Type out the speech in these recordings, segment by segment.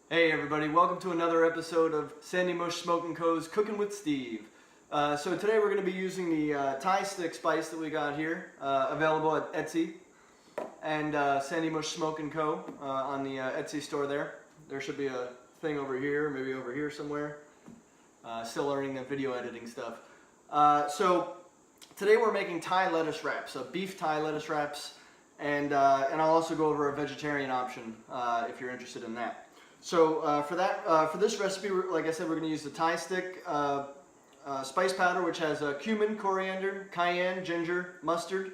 Hey everybody, welcome to another episode of Sandy Mush Smoke and Co.'s Cooking with Steve. So today we're going to be using the Thai Stick spice that we got here, available at Etsy, and Sandy Mush Smoke and Co. On the Etsy store there. There should be a thing over here, maybe over here somewhere. Still learning the video editing stuff. So today we're making Thai lettuce wraps, so beef Thai lettuce wraps, and I'll also go over a vegetarian option if you're interested in that. So for this recipe, like I said, we're going to use the Thai Stick spice powder, which has cumin, coriander, cayenne, ginger, mustard,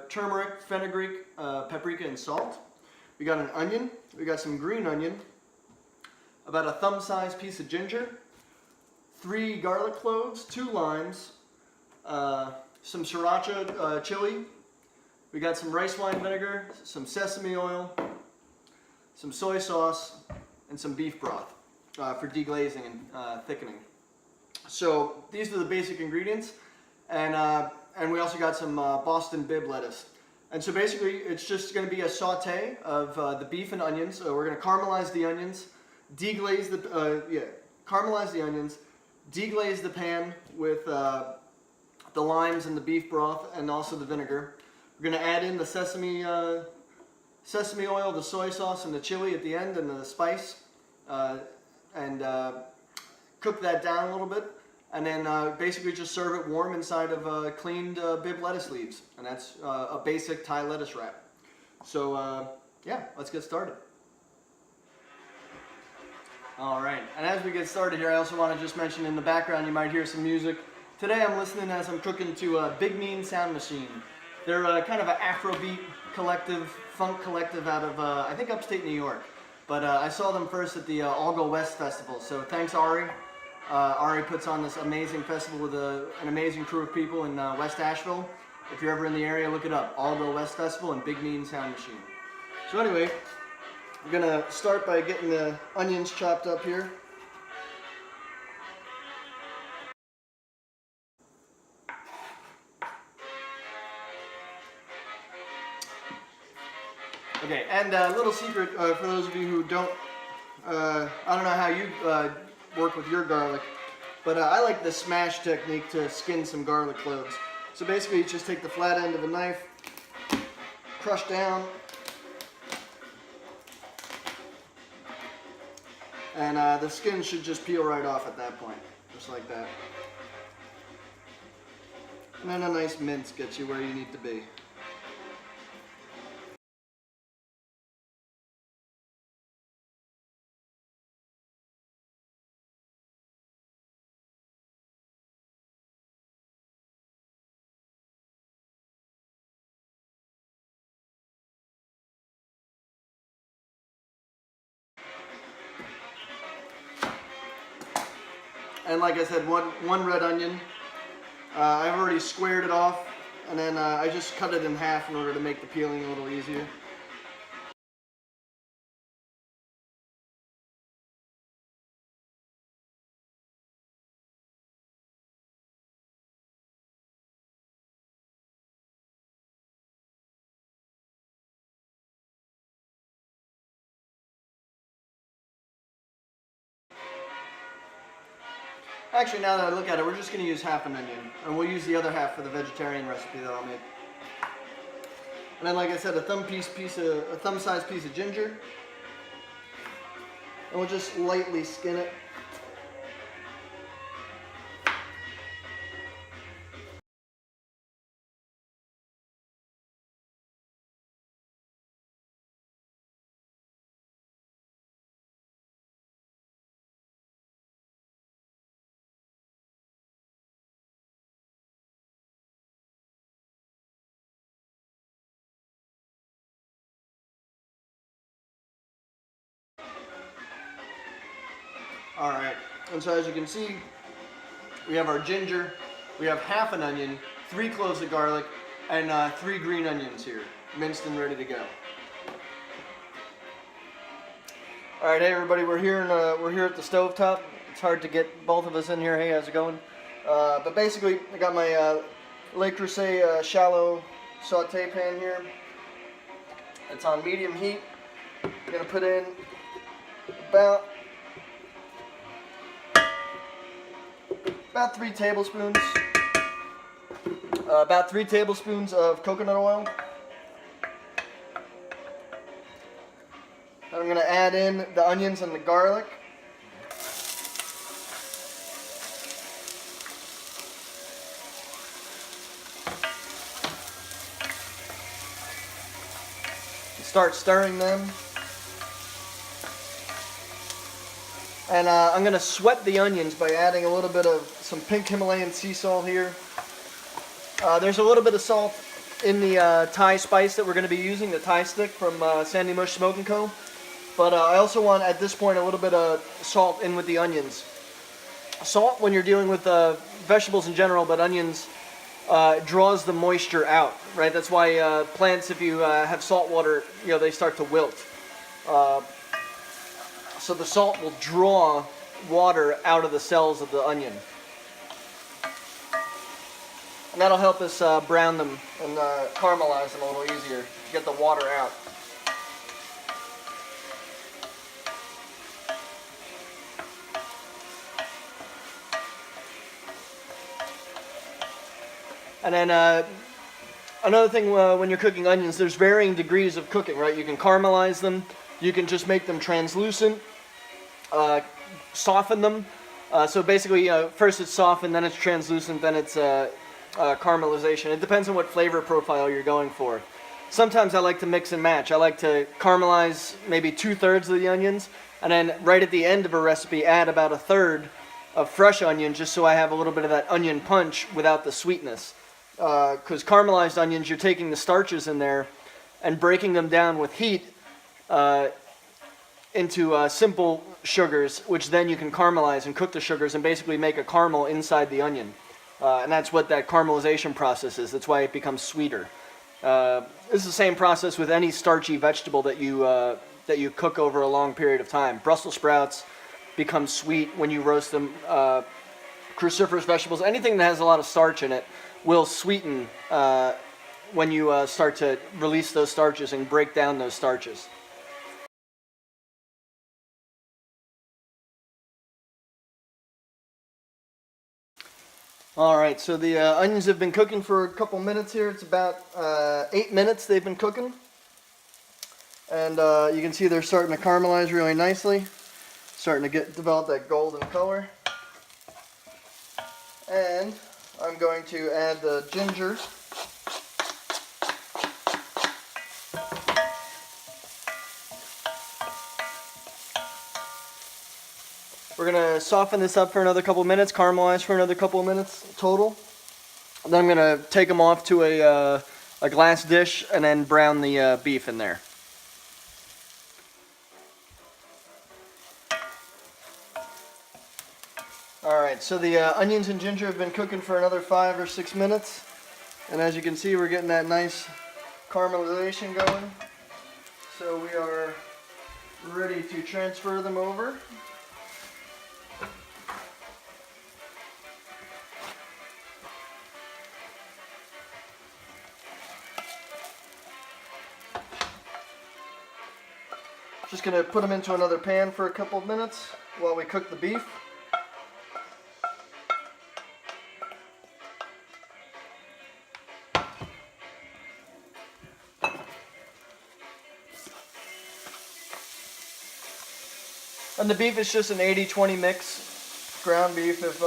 turmeric, fenugreek, paprika, and salt. We got an onion. We got some green onion, about a thumb-sized piece of ginger, 3 garlic cloves, 2 limes, some sriracha chili. We got some rice wine vinegar, some sesame oil, some soy sauce, and some beef broth for deglazing and thickening. So these are the basic ingredients, and we also got some Boston Bib lettuce. And so basically it's just going to be a saute of the beef and onions. So we're going to caramelize the onions, deglaze the pan with the limes and the beef broth and also the vinegar. We're going to add in the sesame oil, the soy sauce, and the chili at the end, and the spice, and cook that down a little bit, and then basically just serve it warm inside of cleaned Bib lettuce leaves, and that's a basic Thai lettuce wrap. So yeah, let's get started. Alright, and as we get started here, I also want to just mention in the background you might hear some music. Today I'm listening as I'm cooking to Big Mean Sound Machine. They're kind of an Afrobeat collective, funk collective out of, I think, upstate New York. But I saw them first at the All Go West Festival, so thanks Ari. Ari puts on this amazing festival with an amazing crew of people in West Asheville. If you're ever in the area, look it up. All Go West Festival and Big Mean Sound Machine. So anyway, we're going to start by getting the onions chopped up here. Okay, and a little secret for those of you who don't, I don't know how you work with your garlic, but I like the smash technique to skin some garlic cloves. So basically you just take the flat end of a knife, crush down, and the skin should just peel right off at that point, just like that. And then a nice mince gets you where you need to be. And like I said, one red onion. I've already squared it off, and then I just cut it in half in order to make the peeling a little easier. Actually, now that I look at it, we're just going to use half an onion, and we'll use the other half for the vegetarian recipe that I'll make. And then, like I said, a thumb-sized piece of ginger, and we'll just lightly skin it. Alright, and so as you can see, we have our ginger, we have half an onion, 3 cloves of garlic, and 3 green onions here, minced and ready to go. Alright, hey everybody, we're here at the stovetop. It's hard to get both of us in here. Hey, how's it going? But basically, I got my Le Creuset shallow saute pan here. It's on medium heat. I'm going to put in about 3 tablespoons. About 3 tablespoons of coconut oil. I'm going to add in the onions and the garlic. Start stirring them. And I'm going to sweat the onions by adding a little bit of some pink Himalayan sea salt here. There's a little bit of salt in the Thai spice that we're going to be using, the Thai stick from Sandy Mush Smoke and Co. But I also want, at this point, a little bit of salt in with the onions. Salt, when you're dealing with vegetables in general, but onions, draws the moisture out, right? That's why plants, if you have salt water, they start to wilt. So the salt will draw water out of the cells of the onion. And that'll help us brown them and caramelize them a little easier, get the water out. And then another thing when you're cooking onions, there's varying degrees of cooking, right? You can caramelize them, you can just make them translucent, soften them. So basically, first it's softened, then it's translucent, then it's caramelization. It depends on what flavor profile you're going for. Sometimes I like to mix and match. I like to caramelize maybe 2/3 of the onions, and then right at the end of a recipe add about 1/3 of fresh onion, just so I have a little bit of that onion punch without the sweetness. Because caramelized onions, you're taking the starches in there and breaking them down with heat into simple sugars, which then you can caramelize and cook the sugars and basically make a caramel inside the onion. And that's what that caramelization process is. That's why it becomes sweeter. This is the same process with any starchy vegetable that you cook over a long period of time. Brussels sprouts become sweet when you roast them. Cruciferous vegetables, anything that has a lot of starch in it, will sweeten when you start to release those starches and break down those starches. Alright, so the onions have been cooking for a couple minutes here. It's about 8 minutes they've been cooking. And you can see they're starting to caramelize really nicely. Starting to develop that golden color. And I'm going to add the ginger. We're going to soften this up for another couple minutes, caramelize for another couple minutes total. Then I'm going to take them off to a glass dish and then brown the beef in there. Alright, so the onions and ginger have been cooking for another 5 or 6 minutes. And as you can see, we're getting that nice caramelization going. So we are ready to transfer them over. Just going to put them into another pan for a couple of minutes while we cook the beef. And the beef is just an 80-20 mix, ground beef. If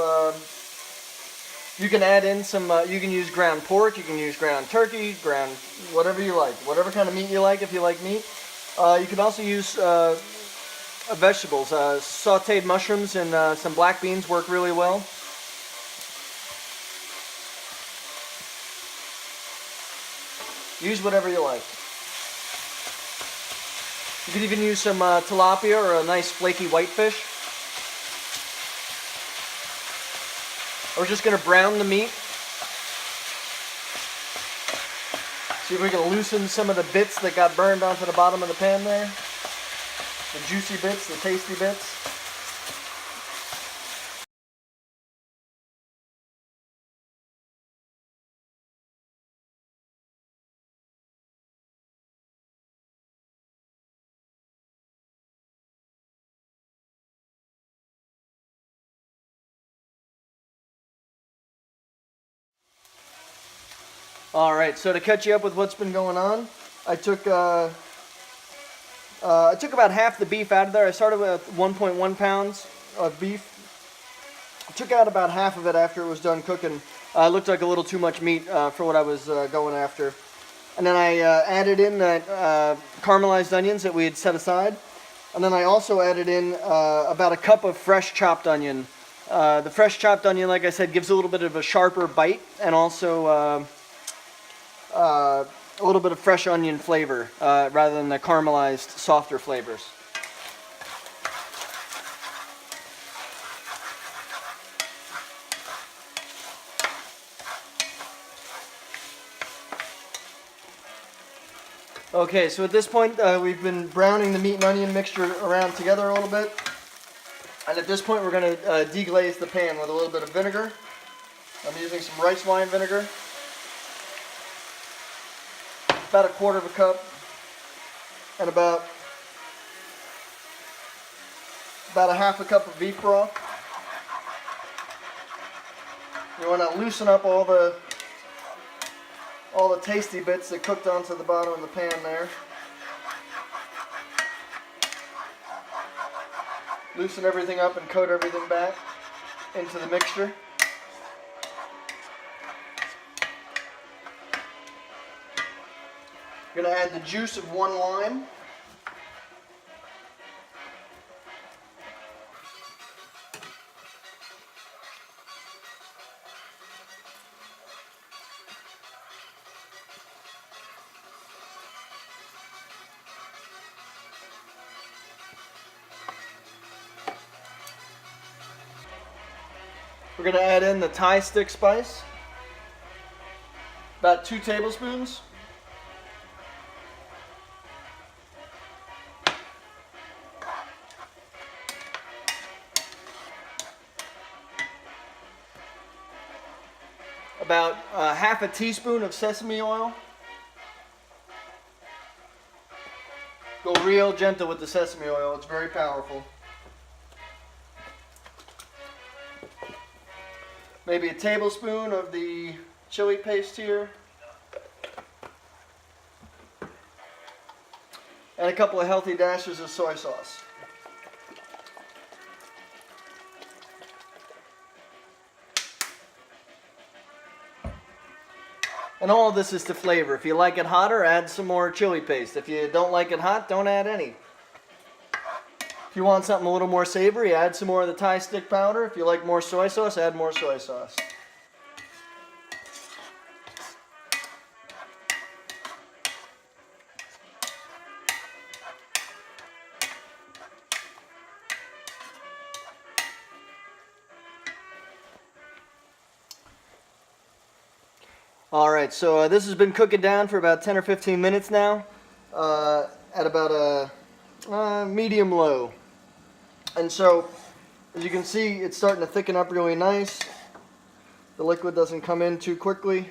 you can add in some, you can use ground pork, you can use ground turkey, ground whatever you like, whatever kind of meat you like. If you like meat, you can also use vegetables. Sautéed mushrooms and some black beans work really well. Use whatever you like. You could even use some tilapia or a nice flaky whitefish. We're just going to brown the meat. See if we can loosen some of the bits that got burned onto the bottom of the pan there. The juicy bits, the tasty bits. All right, so to catch you up with what's been going on, I took about half the beef out of there. I started with 1.1 pounds of beef. I took out about half of it after it was done cooking. It looked like a little too much meat for what I was going after. And then I added in that caramelized onions that we had set aside. And then I also added in about a cup of fresh chopped onion. The fresh chopped onion, like I said, gives a little bit of a sharper bite and also a little bit of fresh onion flavor rather than the caramelized, softer flavors. Okay, so at this point we've been browning the meat and onion mixture around together a little bit. And at this point we're going to deglaze the pan with a little bit of vinegar. I'm using some rice wine vinegar. About a quarter of a cup. And about a half a cup of beef broth. You want to loosen up all the tasty bits that cooked onto the bottom of the pan there. Loosen everything up and coat everything back into the mixture. We're going to add the juice of 1 lime. We're going to add in the Thai stick spice, about 2 tablespoons. About half a teaspoon of sesame oil. Go real gentle with the sesame oil, it's very powerful. Maybe a tablespoon of the chili paste here. And a couple of healthy dashes of soy sauce. And all of this is to flavor. If you like it hotter, add some more chili paste. If you don't like it hot, don't add any. If you want something a little more savory, add some more of the Thai stick powder. If you like more soy sauce, add more soy sauce. Alright, so this has been cooking down for about 10 or 15 minutes now at about a medium low. And so, as you can see, it's starting to thicken up really nice. The liquid doesn't come in too quickly.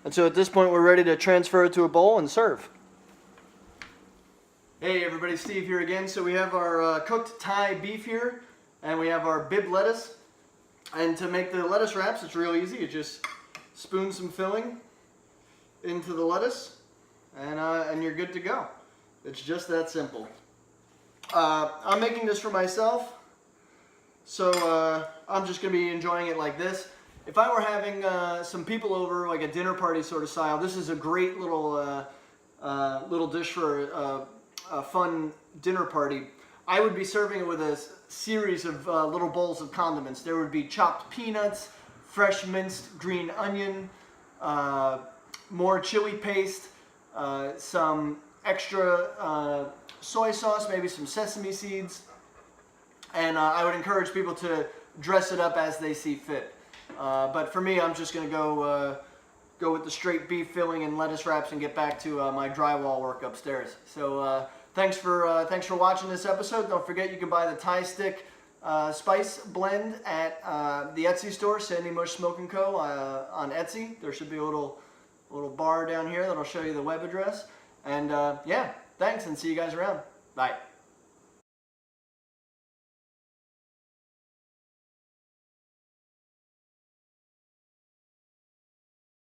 And so at this point we're ready to transfer it to a bowl and serve. Hey everybody, Steve here again. So we have our cooked Thai beef here, and we have our bib lettuce. And to make the lettuce wraps, it's real easy. You just spoon some filling into the lettuce, and you're good to go. It's just that simple. I'm making this for myself, so I'm just going to be enjoying it like this. If I were having some people over, like a dinner party sort of style, this is a great little little dish for a fun dinner party. I would be serving it with a series of little bowls of condiments. There would be chopped peanuts, fresh minced green onion, more chili paste, some extra soy sauce, maybe some sesame seeds, and I would encourage people to dress it up as they see fit. But for me, I'm just going to go with the straight beef filling and lettuce wraps and get back to my drywall work upstairs. So thanks for watching this episode. Don't forget you can buy the Thai Stick spice blend at the Etsy store, Mush Smoke and Co. On Etsy. There should be a little bar down here that'll show you the web address. And yeah, thanks, and see you guys around. Bye.